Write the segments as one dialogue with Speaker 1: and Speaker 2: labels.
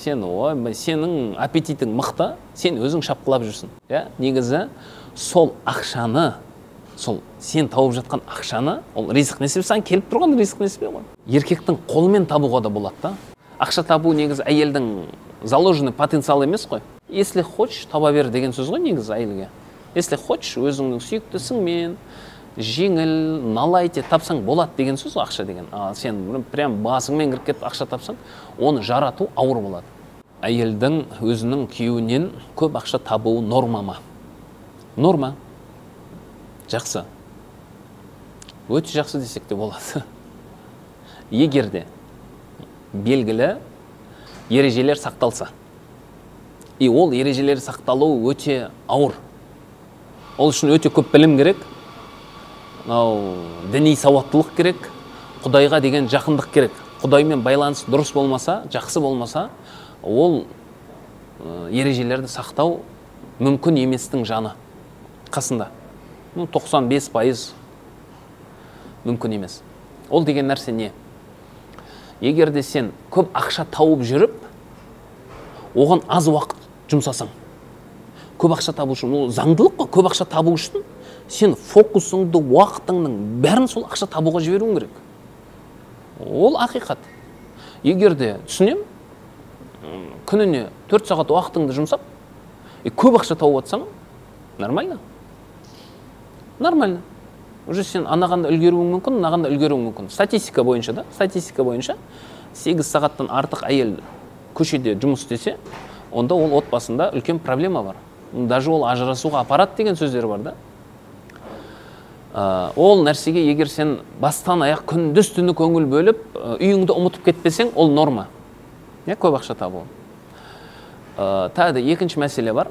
Speaker 1: сен сенің аппетитің мықты, сен өзің шапқылап жүрсің. Негізі сол ақшаны, сол сен тауып жатқан ақшаны, ол ризық несібі, саған келіп тұрған ризық несібі ғой. Еркектің қолымен табуға да болады да. Ақша табу негізі әйелдің заложенный потенциал емес қой. Если хочешь, таба бер деген сөз ғой негізі әйелге. Если хочешь, өзіңнің сүйіктісіңмен жеңіл, налайте тапсаң болады деген сөз ақша деген. Сен прям басыңмен кіріп кетіп ақша тапсаң, оны жарату ауыр болады. Әйелдің өзінің күйеуінен көп ақша табуы норма ма? Норма. Жақсы. Өте жақсы десек те болады. Егер де белгілі ережелер сақталса, и ол ережелер сақталуы өте ауыр. Ол үшін өте көп білім керек, діни сауаттылық керек, Құдайға деген жақындық керек. Құдаймен байланыс дұрыс болмаса, жақсы болмаса, ол ережелерді сақтау мүмкін еместің жаны қасында. 95% мүмкін емес. Ол деген нәрсе не? Егер де сен көп ақша тауып жүріп, оған аз уақыт жұмсасаң, көп ақша табу үшін, ол заңдылық қой, көп ақша табу үшін, сен фокусыңды, уақытыңның бәрін сол ақша табуға жіберуің керек. Ол ақиқат. Егер де түсінем, күніне 4 сағат уақытыңды жұмсап, көп ақша тауып атсаң, нормально. Нормально. Уже сен анағанда үлгеруің мүмкін, анағанда үлгеруің мүмкін. Статистика бойынша да, 8 сағаттан артық әйел көшеде жұмыс істесе, онда ол отбасында үлкен проблема бар. Даже ол ажырасуға апарат деген сөздер бар да. Ол нәрсеге егер сен бастан аяқ күндіз түні көңіл бөліп, үйіңді ұмытып кетпесең, ол норма. Көп ақша табу. Тағы да екінші мәселе бар.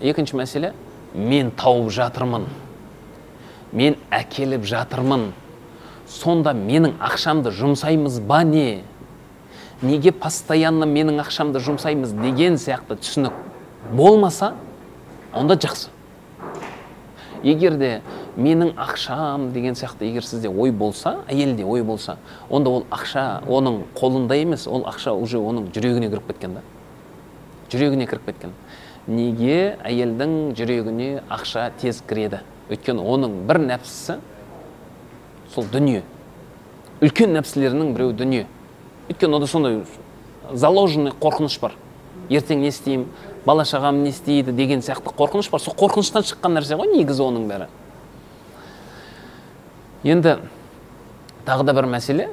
Speaker 1: Екінші мәселе, мен тауып жатырмын. Мен әкеліп жатырмын. Сонда менің ақшамды жұмсаймыз ба не? Неге постоянно менің ақшамды жұмсаймыз деген сияқты түсінік болмаса, онда жақсы. Егер де менің ақшам деген сияқты егер сізде ой болса, әйелде ой болса, онда ол ақша оның қолында емес, ол ақша уже оның жүрегіне кіріп кеткен да. Жүрегіне кіріп кеткен. Неге әйелдің жүрегіне ақша тез кіреді? Өйткені оның бір нәпсісі сол дүние. Үлкен нәпсілерінің біреу дүние. Өйткені ода сондай заложенный қорқыныш бар. Ертең не істеймін, бала шағам не істейді деген сияқты қорқыныш бар. Сол қорқыныштан шыққан нәрсе ғой негізі оның бәрі. Енді тағы да бір мәселе,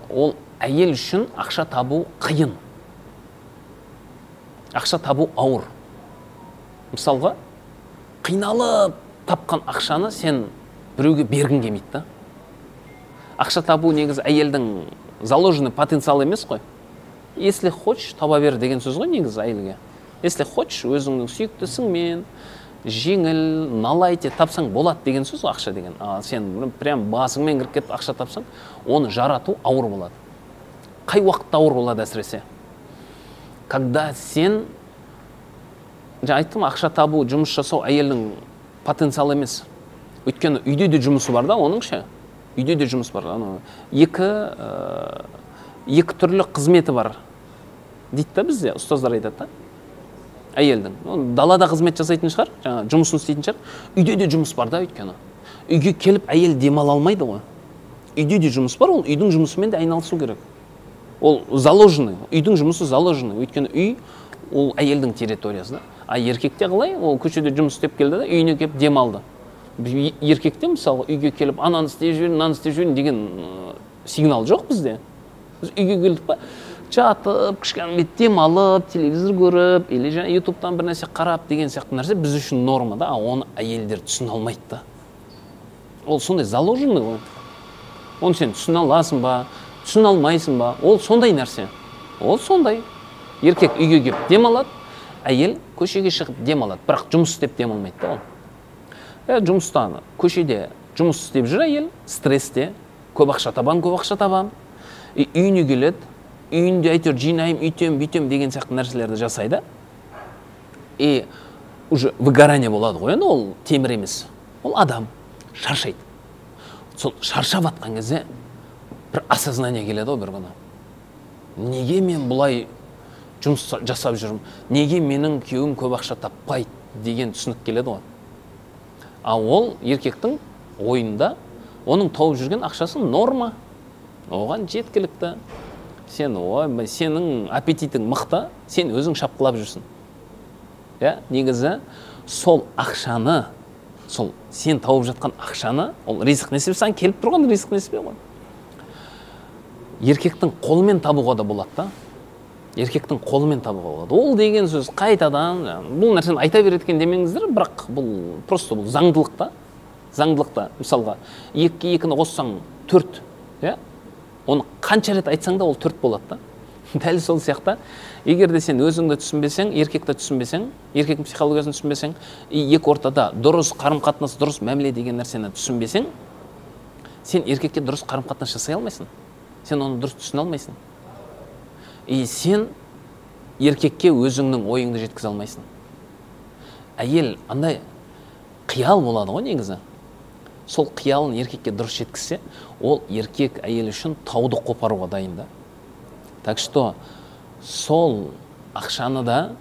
Speaker 1: ол әйел үшін ақша табу қиын. Ақша табу ауыр. Мысалға, қиналып тапқан ақшаны сен біреуге бергің келмейді да. Ақша табу негізі әйелдің заложенный потенциал емес қой. Если хочешь, таба бер деген сөз ғой негізі әйелге. Если хочешь, өзіңнің сүйіктісіңмен жеңіл, налайте тапсаң болады деген сөз ақша деген. Сен прям басыңмен кіріп кетіп ақша тапсаң, оны жарату ауыр болады. Қай уақытта ауыр болады әсіресе? Когда сен, айттым, ақша табу, жұмыс жасау әйелдің потенциал емес. Өйткені үйде де жұмысы бар да, оның ше. Үйде де жұмыс бар. Екі түрлі қызметі бар. Дейді да бізде, ұстаздар айтады да. Әйелдің. Далада қызмет жасайтын шығар, жұмысын істейтін шығар. Үйде де жұмыс бар да, өйткені. Үйге келіп әйел демала алмайды ғой. Үйде де жұмыс бар, ол үйдің жұмысымен де айналысу керек. Ол заложенный, үйдің жұмысы заложенный. Өйткені үй ол әйелдің территориясы да. Еркекте қалай? Ол көшеде жұмыс істеп келді да, үйіне келіп демалды. Еркекте мысалы үйге келіп ананы істеп жүрін, мынаны істеп жүрін деген сигнал жоқ бізде. Біз үйге келдік па, жатып, кішкене демалып, телевизор көріп, или жаңа ютубтан бір нәрсе қарап деген сияқты нәрсе біз үшін норма да, оны әйелдер түсіне алмайды да. Ол сондай заложенный ғой. Оны сен түсіне аласың ба, түсіне алмайсың ба? Ол сондай нәрсе. Ол сондай. Еркек үйге келіп демалады, әйел көшеге шығып демалады, бірақ жұмыс істеп демалмайды да ол. Жұмыстан, көшеде жұмыс істеп жүр әйел, стрессте, көп ақша табам, үйіне келеді, үйінде әйтеуір жинайым, үйтем деген сияқты нәрселерді жасайды. Уже выгорание болады ғой, енді ол темір емес. Ол адам шаршайды. Сол шаршап атқан кезде бір осознание келеді ғой бір күні. Неге мен бұлай жұмыс жасап жүрмін, неге менің күйеуім көп ақша таппайды деген түсінік келеді ғой. А ол еркектің ойында оның тауып жүрген ақшасы норма, оған жеткілікті. Сенің аппетитің мықты, сен өзің шапқылап жүрсің. Негізі сол ақшаны, сол сен тауып жатқан ақшаны, ол ризық несібе, саған келіп тұрған ризық несібе ғой. Еркектің қолымен табуға да болады да. Еркектің қолымен табуға болады. Ол деген сөз қайтадан, бұл нәрсені айта береткен демеңіздер, бірақ бұл просто бұл заңдылықта. Заңдылықта, мысалға, 2-2-ні қоссаң 4, оны қанша рет айтсаң да ол 4 болады да. Дәл сол сияқты, егер де сен өзіңді түсінбесең, еркекті түсінбесең, еркектің психологиясын түсінбесең, екі ортада дұрыс қарым-қатынас, дұрыс мәміле деген нәрсені түсінбесең, сен еркекке дұрыс қарым-қатынас жасай алмайсың. Сен оны дұрыс түсіне алмайсың. Сен еркекке өзіңнің ойыңды жеткізе алмайсың. Әйел андай қиял болады ғой негізі. Сол қиялын еркекке дұрыс жеткізсе, ол еркек әйел үшін тауды қопаруға дайын да. Так что сол ақшаны да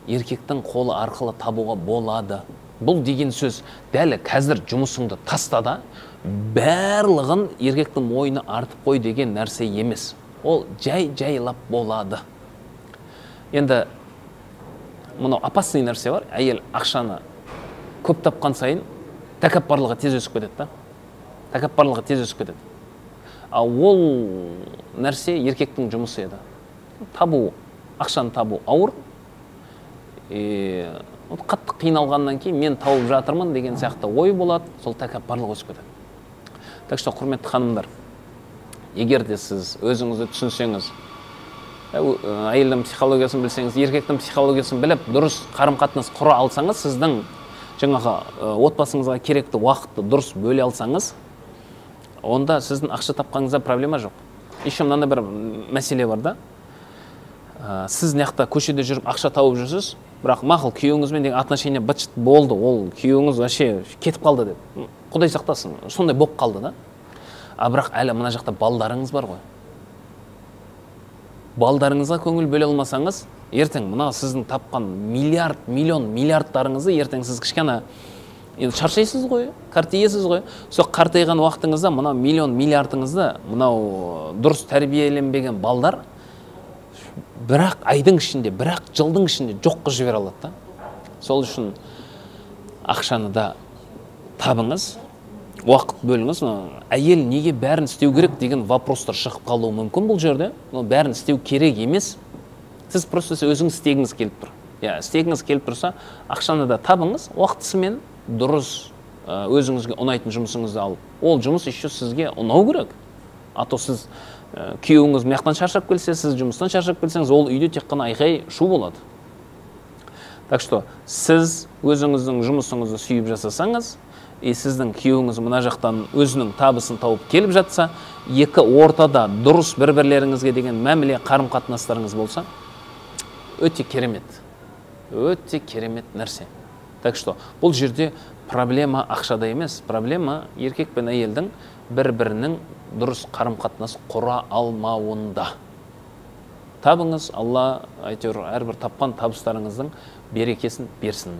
Speaker 1: еркектің қолы арқылы табуға болады. Бұл деген сөз дәл қазір жұмысыңды таста да, барлығын еркектің мойнына артып қой деген нәрсе емес. Ол жайлап болады. Енді мынау опасный нәрсе бар. Әйел ақшаны көп тапқан сайын тәкаппарлығы тез өсіп кетеді. Тәкаппарлығы тез өсіп кетеді. Ол нәрсе еркектің жұмысы еді. Табу, ақшаны табу ауыр. Қатты қиналғаннан кейін мен тауып жатырмын деген сияқты ой болады, сол тәкаппарлық өсіп кетеді. Так что, құрметті ханымдар, егер де сіз өзіңізді түсінсеңіз, әйелдің психологиясын білсеңіз, еркектің психологиясын біліп, дұрыс қарым-қатынас құра алсаңыз, сіздің жаңағы отбасыңызға керекті уақытты дұрыс бөле алсаңыз, онда сіздің ақша тапқаныңызда проблема жоқ. Еще мынандай бір мәселе бар да. Сіз неқта көшеде жүріп ақша тауып жүрсіз, бірақ мақұл күйеуіңізбен деген отношение быт-шыт болды, ол күйеуіңіз вообще кетіп қалды деп. Құдай сақтасын, сондай болып қалды да. Бірақ әлі мына жақта балдарыңыз бар ғой. Балдарыңызға көңіл бөле алмасаңыз, ертең мына сіздің тапқан миллиардтарыңызды ертең сіз кішкене шаршайсыз ғой, қартайесіз ғой. Сол қартайған уақытыңызда мына миллиардыңызды мынау дұрыс тәрбиеленбеген балдар бірақ айдың ішінде, бірақ жылдың ішінде жоққа жібере алады да. Сол үшін ақшаны да табыңыз, уақыт бөліңіз. Әйел неге бәрін істеу керек деген вопростар шығып қалуы мүмкін бұл жерде. Бәрін істеу керек емес. Сіз просто өзіңіз істегіңіз келіп тұр. Істегіңіз келіп тұрса, ақшаны да табыңыз, уақытысымен дұрыс өзіңізге ұнайтын жұмысыңызды алып. Ол жұмыс еще сізге ұнау керек. А то сіз күйеуіңіз мияқтан шаршап келсе, сіз жұмыстан шаршап келсеңіз, ол үйде тек қана айқай шу болады. Так что сіз өзіңіздің жұмысыңызды сүйіп жасасаңыз, сіздің күйеуіңіз мына жақтан өзінің табысын тауып келіп жатса, екі ортада дұрыс бір-бірлеріңізге деген мәміле қарым-қатынастарыңыз болса, өте керемет нәрсе. Так что бұл жерде проблема ақшада емес, проблема еркек пен әйелдің бір-бірінің дұрыс қарым-қатынас құра алмауында. Табыңыз, Алла әйтеуір әрбір тапқан табыстарыңыздың берекесін берсін.